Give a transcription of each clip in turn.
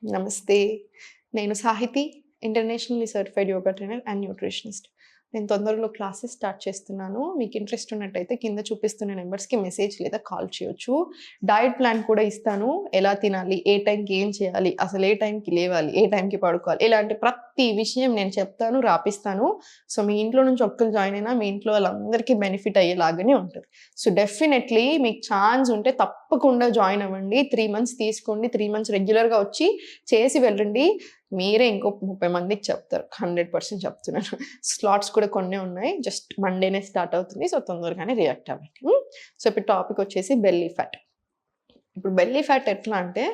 నమస్తే. నేను Sahithi, internationally certified yoga trainer and nutritionist. నేను తొందరలో క్లాసెస్ స్టార్ట్ చేస్తున్నాను. మీకు ఇంట్రెస్ట్ ఉన్నట్టయితే కింద చూపిస్తున్న నెంబర్స్‌కి మెసేజ్ లేదా కాల్ చేయొచ్చు. డయట్ ప్లాన్ కూడా ఇస్తాను. ఎలా తినాలి, ఏ టైంకి ఏం చేయాలి, అసలు ఏ టైంకి లేవాలి, ఏ టైంకి పడుకోవాలి, ఇలాంటి ప్రతి విషయం నేను చెప్తాను, రాపిస్తాను. సో, మీ ఇంట్లో నుంచి ఒక్కళ్ళు జాయిన్ అయినా మీ ఇంట్లో వాళ్ళందరికీ బెనిఫిట్ అయ్యేలాగానే ఉంటది. సో, డెఫినెట్‌లీ మీకు ఛాన్స్ ఉంటే తప్పకుండా జాయిన్ అవ్వండి. 3 మంత్స్ తీసుకోండి. 3 మంత్స్ రెగ్యులర్‌గా వచ్చి చేసి వెళ్ళండి. మీరే ఇంకో 30 మందికి చెప్తారు. 100% చెప్తున్నాను. స్లాట్స్ కూడా కొన్నే ఉన్నాయి. జస్ట్ మండేనే స్టార్ట్ అవుతుంది. సో, తొందరగానే రియాక్ట్ అవ్వండి. సో, ఇప్పుడు టాపిక్ వచ్చేసి బెల్లీ ఫ్యాట్. ఇప్పుడు బెల్లీ ఫ్యాట్ ఎట్లా అంటే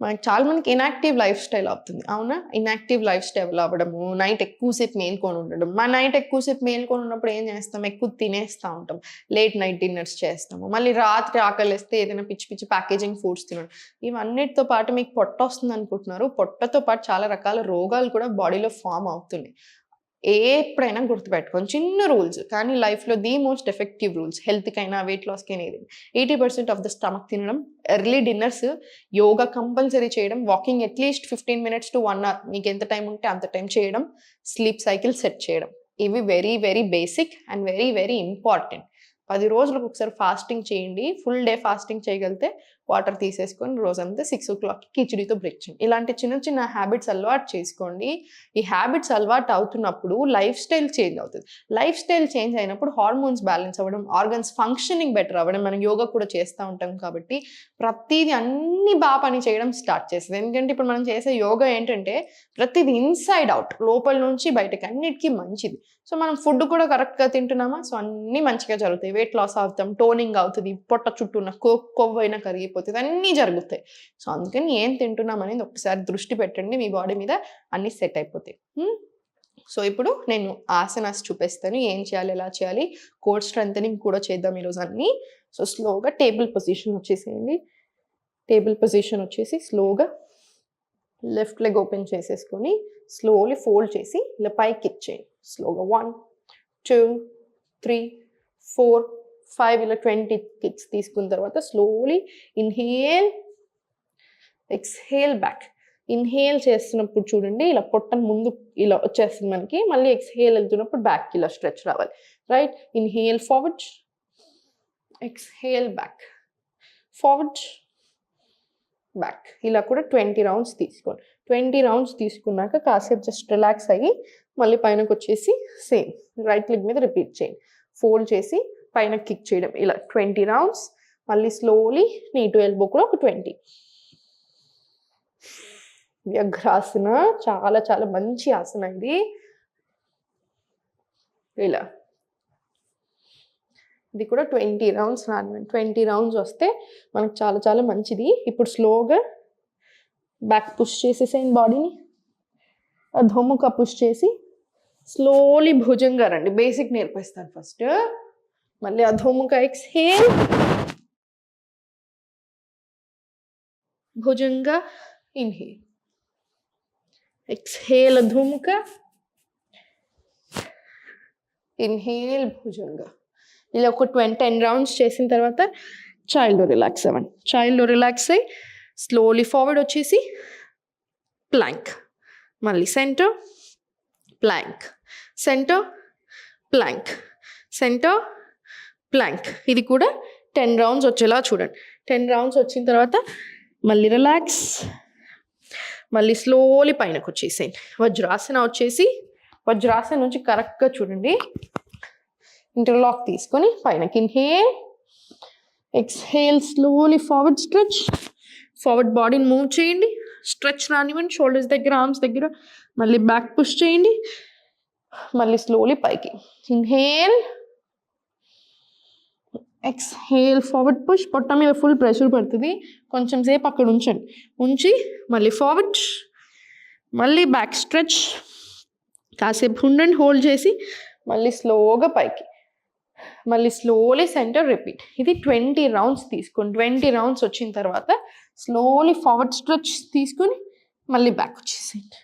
మనకి చాలా మందికి ఇన్యాక్టివ్ లైఫ్ స్టైల్ అవుతుంది. అవునా? ఇన్యాక్టివ్ లైఫ్ స్టైల్ అవ్వడము, నైట్ ఎక్కువసేపు మేల్కొని ఉండడం. నైట్ ఎక్కువసేపు మేల్కొని ఉన్నప్పుడు ఏం చేస్తాం? ఎక్కువ తినేస్తా ఉంటాం. లేట్ నైట్ డిన్నర్స్ చేస్తాము. మళ్ళీ రాత్రి ఆకలేస్తే ఏదైనా పిచ్చి పిచ్చి ప్యాకేజింగ్ ఫుడ్స్ తినడం. ఇవన్నిటితో పాటు మీకు పొట్ట వస్తుంది అనుకుంటున్నారు. పొట్టతో పాటు చాలా రకాల రోగాలు కూడా బాడీలో ఫామ్ అవుతున్నాయి. ఎప్పుడైనా గుర్తుపెట్టుకోండి. చిన్న రూల్స్ కానీ లైఫ్‌లో ది మోస్ట్ ఎఫెక్టివ్ రూల్స్. హెల్త్‌కైనా, వెయిట్ లాస్‌కైనా ఏదైనా. 80% ఆఫ్ ద స్టమక్ తినడం, ఎర్లీ డిన్నర్స్, యోగా కంపల్సరీ చేయడం, walking at least 15 minutes to 1 hour మీకు ఎంత టైం ఉంటే అంత టైం చేయడం, స్లీప్ సైకిల్ సెట్ చేయడం. ఇవి very very basic and very very important. 10 రోజులకు ఒకసారి ఫాస్టింగ్ చేయండి. ఫుల్ డే ఫాస్టింగ్ చేయగలిగితే వాటర్ తీసేసుకొని రోజంతా 6:00కి కిచిడీతో బ్రేక్ చేయండి. ఇలాంటి చిన్న చిన్న హ్యాబిట్స్ అలవాటు చేసుకోండి. ఈ హ్యాబిట్స్ అలవాటు అవుతున్నప్పుడు లైఫ్ స్టైల్ చేంజ్ అవుతుంది. లైఫ్ స్టైల్ చేంజ్ అయినప్పుడు హార్మోన్స్ బ్యాలెన్స్ అవ్వడం, ఆర్గన్స్ ఫంక్షనింగ్ బెటర్ అవ్వడం. మనం యోగా కూడా చేస్తూ ఉంటాం కాబట్టి ప్రతీది అన్నీ బాగా పని చేయడం స్టార్ట్ చేస్తుంది. ఎందుకంటే ఇప్పుడు మనం చేసే యోగా ఏంటంటే ప్రతిది ఇన్సైడ్ అవుట్, లోపల నుంచి బయటకి అన్నిటికీ మంచిది. సో, మనం ఫుడ్ కూడా కరెక్ట్‌గా తింటున్నామా? సో, అన్నీ మంచిగా జరుగుతాయి. వెయిట్ లాస్ అవుతాం, టోనింగ్ అవుతది, పొట్ట చుట్టూ ఉన్న కొవ్వైనా కరిగిపోతది. అన్నీ జరుగుతాయి. సో, అందుకని ఏం తింటున్నాం అనేది ఒకసారి దృష్టి పెట్టండి. మీ బాడీ మీద అన్నీ సెట్ అయిపోతాయి. సో, ఇప్పుడు నేను ఆసనాస్ చూపిస్తాను. ఏం చేయాలి, ఎలా చేయాలి, కోర్ స్ట్రెంథెనింగ్ కూడా చేద్దాం ఈరోజు అన్నీ. సో, స్లోగా టేబుల్ పొజిషన్ వచ్చేసేయండి. టేబుల్ పొజిషన్ వచ్చేసి స్లోగా లెఫ్ట్ లెగ్ ఓపెన్ చేసేసుకొని స్లోలీ ఫోల్డ్ చేసి ఇలా పైకి ఇచ్చేయండి. స్లోగా 1, 2, 3, 4, 5 ఇలా 20 కిక్స్ తీసుకున్న తర్వాత slowly inhale, exhale back. Inhale చేస్తున్నప్పుడు చూడండి ఇలా పొట్టను ముందు ఇలా వచ్చేస్తుంది మనకి. మళ్ళీ ఎక్స్‌హేల్ వెళ్తున్నప్పుడు బ్యాక్‌కి ఇలా స్ట్రెచ్ రావాలి. Right? Inhale forward, exhale back, forward, back. ఇలా కూడా 20 రౌండ్స్ తీసుకోండి. 20 రౌండ్స్ తీసుకున్నాక కాసేపు జస్ట్ రిలాక్స్ అయ్యి మళ్ళీ పైనకి వచ్చేసి సేమ్ రైట్ లెగ్ మీద రిపీట్ చేయండి. ఫోల్డ్ చేసి పైన కిక్ చేయడం. ఇలా 20 రౌండ్స్. మళ్ళీ స్లోలీ నీ టు ఎల్బో కూడా ఒక 20. వ్యఘ్రాసన చాలా చాలా మంచి ఆసన ఇది. ఇలా ఇది కూడా 20 రౌండ్స్ రానివ్వండి. 20 రౌండ్స్ వస్తే మనకు చాలా చాలా మంచిది. ఇప్పుడు స్లోగా బ్యాక్ పుష్ చేసేసేయండి బాడీని. అధోముఖ పుష్ చేసి స్లోలీ భుజంగా రండి. బేసిక్ నేర్పిస్తాను ఫస్ట్. మళ్ళీ అధోముఖ ఎక్స్‌హేల్, భుజంగా ఇన్హేల్, ఎక్స్‌హేల్ అధోముఖ, ఇన్హేల్ భుజంగా. ఇలా ఒక 10 రౌండ్స్ చేసిన తర్వాత చైల్డ్లో రిలాక్స్ అవ్వండి. చైల్డ్లో రిలాక్స్ అయ్యి స్లోలీ ఫార్వర్డ్ వచ్చేసి ప్లాంక్, మళ్ళీ centre, plank, centre, plank, centre, plank. ఇది కూడా 10 రౌండ్స్ వచ్చేలా చూడండి. 10 రౌండ్స్ వచ్చిన తర్వాత మళ్ళీ రిలాక్స్, మళ్ళీ స్లోలీ పైనకు వచ్చేసేయండి. వజ్రాసన వచ్చేసి వజ్రాసన నుంచి కరెక్ట్గా చూడండి. ఇంటర్లాక్ తీసుకొని పైనకి inhale, exhale, slowly forward stretch. Forward బాడీని మూవ్ చేయండి. స్ట్రెచ్ రానివ్వండి షోల్డర్స్ దగ్గర, ఆర్మ్స్ దగ్గర. మళ్ళీ బ్యాక్ పుష్ చేయండి. మళ్ళీ స్లోలీ పైకి ఇన్హేల్, ఎక్స్‌హేల్, ఫార్వర్డ్ పుష్. పొట్ట మీద ఫుల్ ప్రెషర్ పడుతుంది. కొంచెం సేపు అక్కడ ఉంచండి. ఉంచి మళ్ళీ ఫార్వర్డ్, మళ్ళీ బ్యాక్ స్ట్రెచ్. కాసేపు ఉండండి హోల్డ్ చేసి మళ్ళీ స్లోగా పైకి, మళ్ళీ స్లోలీ సెంటర్ రిపీట్. ఇది 20 రౌండ్స్ తీసుకోండి. 20 రౌండ్స్ వచ్చిన తర్వాత స్లోలీ ఫార్వర్డ్ స్ట్రెచ్ తీసుకొని మళ్ళీ బ్యాక్ వచ్చేసేయండి.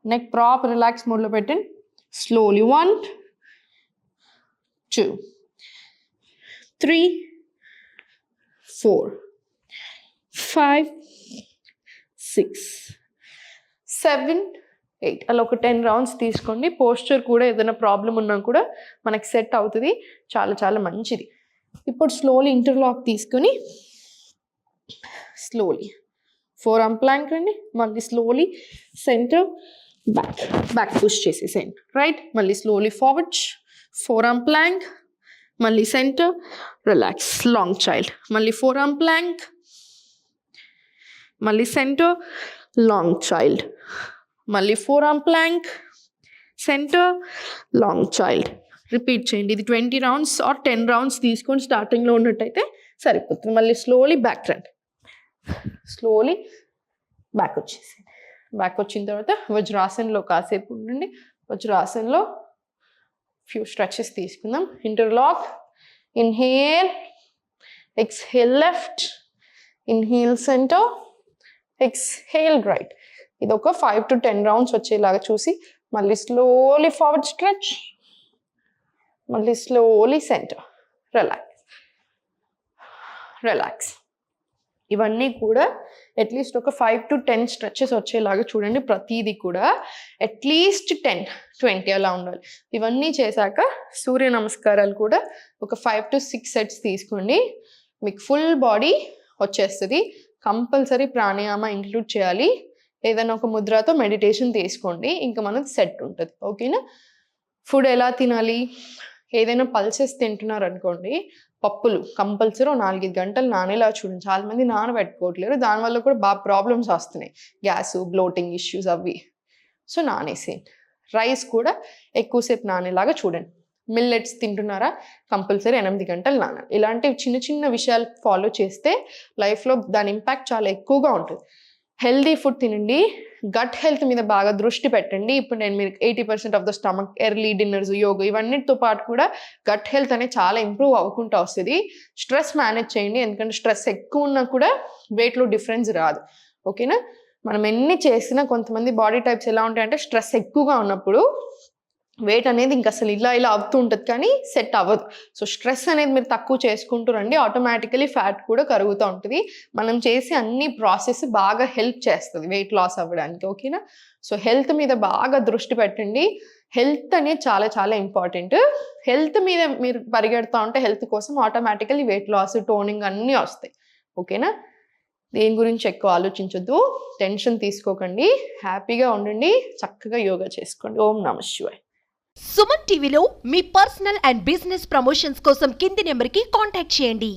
నెక్ ప్రాపర్ రిలాక్స్ మోడ్లో పెట్టండి. స్లోలీ 1, 2, 3, 4, 5, 6, 7, 8 అలా ఒక 10 రౌండ్స్ తీసుకోండి. పోస్చర్ కూడా ఏదైనా ప్రాబ్లం ఉన్నా కూడా మనకి సెట్ అవుతుంది. చాలా చాలా మంచిది. ఇప్పుడు స్లోలీ ఇంటర్లాక్ తీసుకొని స్లోలీ ఫోర్ ఆర్మ్ ప్లాంక్ రండి. మళ్ళీ స్లోలీ సెంటర్ బ్యాక్ పుష్ చేసేసేయండి. రైట్, మళ్ళీ slowly forward forearm plank, మళ్ళీ సెంటర్ రిలాక్స్ లాంగ్ చైల్డ్, మళ్ళీ ఫోర్ ఆర్మ్ ప్లాంక్, మళ్ళీ సెంటర్ లాంగ్ చైల్డ్, మళ్ళీ forearm plank, centre long child. Repeat చేయండి. ఇది 20 రౌండ్స్ ఆర్ 10 రౌండ్స్ తీసుకొని స్టార్టింగ్లో ఉన్నట్టయితే సరిపోతుంది. మళ్ళీ స్లోలీ బ్యాక్ రండి. స్లోలీ బ్యాక్ వచ్చేసి బ్యాక్ వచ్చిన తర్వాత వజ్రాసన్లో కాసేపు ఉండండి. వజ్రాసన్లో ఫ్యూ స్ట్రెచెస్ తీసుకుందాం. Interlock, inhale, exhale left, inhale centre, exhale right. ఇది ఒక 5 to 10 రౌండ్స్ వచ్చేలాగా చూసి మళ్ళీ స్లోలీ ఫార్వర్డ్ స్ట్రెచ్, మళ్ళీ స్లోలీ సెంటర్ రిలాక్స్. ఇవన్నీ కూడా అట్లీస్ట్ ఒక 5 to 10 స్ట్రెచెస్ వచ్చేలాగా చూడండి. ప్రతిదీ కూడా అట్లీస్ట్ 10-20 అలా ఉండాలి. ఇవన్నీ చేశాక సూర్య నమస్కారాలు కూడా ఒక 5 to 6 సెట్స్ తీసుకోండి. మీకు ఫుల్ బాడీ వచ్చేస్తుంది. కంపల్సరీ ప్రాణాయామ ఇంక్లూడ్ చేయాలి. ఏదైనా ఒక ముద్రతో మెడిటేషన్ తీసుకోండి. ఇంకా మనకు సెట్ ఉంటుంది. ఓకేనా? ఫుడ్ ఎలా తినాలి? ఏదైనా పల్సెస్ తింటున్నారు అనుకోండి, పప్పులు కంపల్సరీ 4-5 గంటలు నానేలా చూడండి. చాలామంది నానబెట్టుకోవట్లేరు. దానివల్ల కూడా బాగా ప్రాబ్లమ్స్ వస్తున్నాయి, గ్యాస్, బ్లోటింగ్ ఇష్యూస్ అవి. సో నానేసేయండి. రైస్ కూడా ఎక్కువసేపు నానేలాగా చూడండి. మిల్లెట్స్ తింటున్నారా, కంపల్సరీ 8 గంటలు నానాలి. ఇలాంటివి చిన్న చిన్న విషయాలు ఫాలో చేస్తే లైఫ్లో దాని ఇంపాక్ట్ చాలా ఎక్కువగా ఉంటుంది. హెల్దీ ఫుడ్ తినండి. గట్ హెల్త్ మీద బాగా దృష్టి పెట్టండి. ఇప్పుడు నేను మీరు 80% of the stomach, early dinners, yoga ఇవన్నిటితో పాటు కూడా గట్ హెల్త్ అనేది చాలా ఇంప్రూవ్ అవ్వకుండా వస్తుంది. స్ట్రెస్ మేనేజ్ చేయండి. ఎందుకంటే స్ట్రెస్ ఎక్కువ ఉన్నా కూడా వెయిట్లో డిఫరెన్స్ రాదు. ఓకేనా? మనం ఎన్ని చేసినా కొంతమంది బాడీ టైప్స్ ఎలా ఉంటాయంటే స్ట్రెస్ ఎక్కువగా ఉన్నప్పుడు వెయిట్ అనేది ఇంక అసలు ఇలా అవుతూ ఉంటుంది, కానీ సెట్ అవ్వదు. సో స్ట్రెస్ అనేది మీరు తక్కువ చేసుకుంటూ రండి. ఆటోమేటికలీ ఫ్యాట్ కూడా కరుగుతూ ఉంటుంది. మనం చేసే అన్ని ప్రాసెస్ బాగా హెల్ప్ చేస్తుంది వెయిట్ లాస్ అవ్వడానికి. ఓకేనా? సో హెల్త్ మీద బాగా దృష్టి పెట్టండి. హెల్త్ అనేది చాలా చాలా ఇంపార్టెంట్. హెల్త్ మీద మీరు పరిగెడతా ఉంటే హెల్త్ కోసం ఆటోమేటికలీ వెయిట్ లాస్, టోనింగ్ అన్నీ వస్తాయి. ఓకేనా? దేని గురించి ఎక్కువ ఆలోచించొద్దు, టెన్షన్ తీసుకోకండి, హ్యాపీగా ఉండండి, చక్కగా యోగా చేసుకోండి. ఓం నమః శివాయ. సుమన్ టీవీలో మీ పర్సనల్ అండ్ బిజినెస్ ప్రమోషన్స్ కోసం కింది నెంబర్కి కాంటాక్ట్ చేయండి.